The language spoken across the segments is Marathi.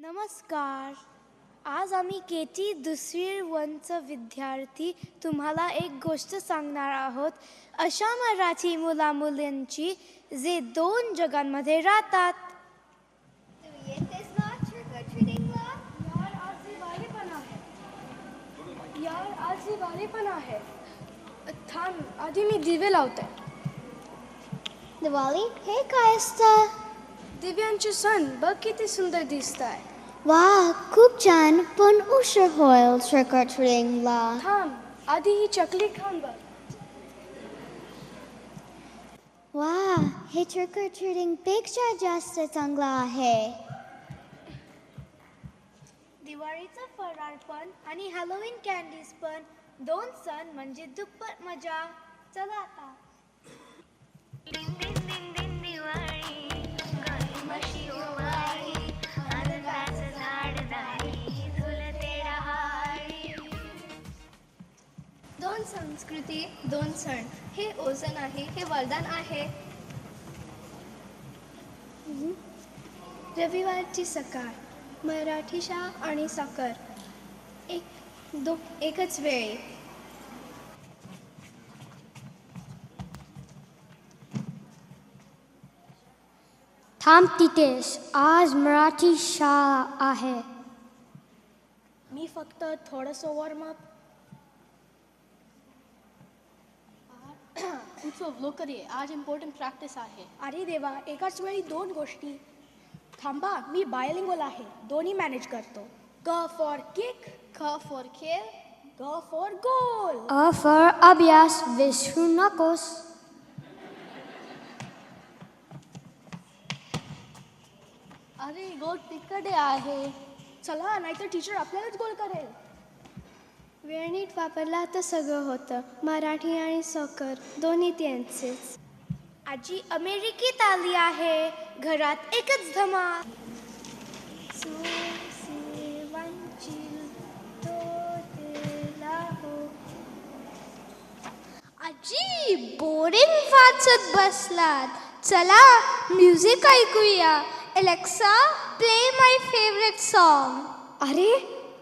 नमस्कार. आज आम्ही केटी दुसरी वनचा विद्यार्थी तुम्हाला एक गोष्ट सांगणार आहोत. अशा मराठी मुलामुलींची जे दोन जगांमध्ये राहतात. आज दिवाळी पण आहे. थांब, आधी मी दिवे लावते. दिवाळी हे काय असतं? दिव्यांचे सण बघ किती सुंदर दिसत आहे. वा, खूप छान. पण उशीर होईल ट्रिक ऑर ट्रीटिंगला. थांब, आधी ही चकली खाऊन बघ. वा, हे ट्रिक ऑर ट्रीटिंग पेक्षा जास्त चांगलं आहे. दिवाळीचा फराळ पण आणि हॅलोवीन कॅन्डीज पण दोन सण म्हणजे दुप्पट मजा. चला आता. दोन संस्कृती दोन सण, हे ओझन आहे, हे वरदान आहे. रविवारची सकाळ, मराठी शाळा आणि साखर एकच वेळी. थांब तिथेच, आज मराठी शाळा आहे. मी फक्त थोडंसं वॉर्मअप. उत्सव लवकर ये, आज इम्पॉर्टंट प्रॅक्टिस आहे. अरे देवा, एकाच वेळी दोन गोष्टी. थांबा, मी बायलिंग्वल आहे, दोन्ही मॅनेज करतो. क फॉर किक, ख फॉर खेळ, ग फॉर गोल. अ फॉर अभ्यास विसरू नकोस. अरे गोल तिकडे आहे. चला, नाहीतर टीचर आपल्यालाच गोल करेल. वेळ नीट वापरला तर सगळं होतं. मराठी आणि सॉकर दोन्ही त्यांचेच. आजी अमेरिकेत आली आहे, घरात एकच धमाल. आजी बोरिंग वाचत बसलात. चला म्युझिक ऐकूया. अलेक्सा, प्ले माय फेवरेट सॉन्ग. अरे,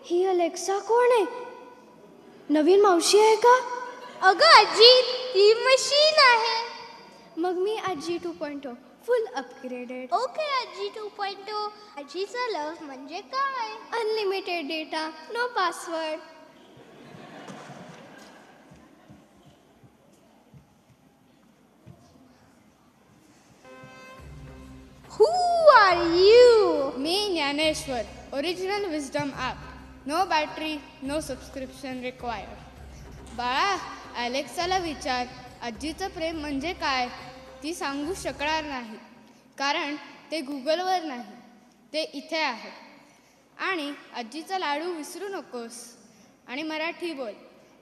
ही अलेक्सा कोण आहे? नवीन मावशी आहे का? अगं आजी, ती मशीन आहे. मग मी आजी 2.0 फुल अपग्रेडेड. ओके आजी 2.0. आजीचं लव्ह म्हणजे काय? Unlimited data, no password. Who are you? मी Dnyaneshwar, original wisdom app. No battery, no subscription required. बाळा, अलेक्साला विचार, आजीचं प्रेम म्हणजे काय? ती सांगू शकणार नाही, कारण ते गुगलवर नाही, ते इथे आहे. आणि आजीचा लाडू विसरू नकोस. आणि मराठी बोल.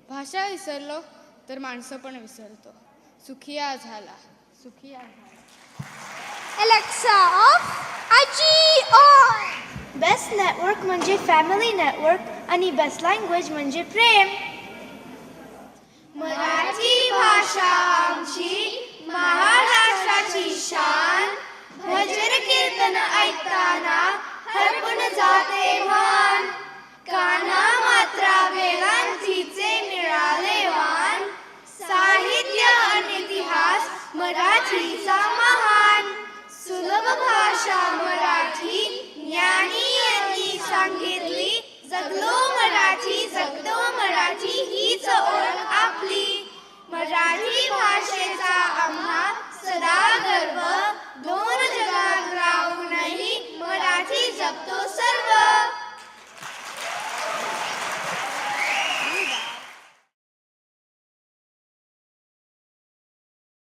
भाषा विसरलो तर माणसं पण विसरतो. सुखिया झाला, सुखिया झाला. Alexa off, आजी ऑन. बेस्ट नेटवर्क म्हणजे फॅमिली नेटवर्क आणि बेस्ट लँग्वेज म्हणजे प्रेम. मराठी भाषा आमची महाराष्ट्राची शान. भजन कीर्तन ऐकताना हरपून जाते मान. काना मात्रा वेलांटीचे मिळाले वाण. साहित्य आणि इतिहास मराठीचा महान. सुलभ भाषा मराठी ज्ञानी यांनी सांगितली. जगलो मराठी, जगतो मराठी, हीच ओळख आपली. मराठी भाषेचा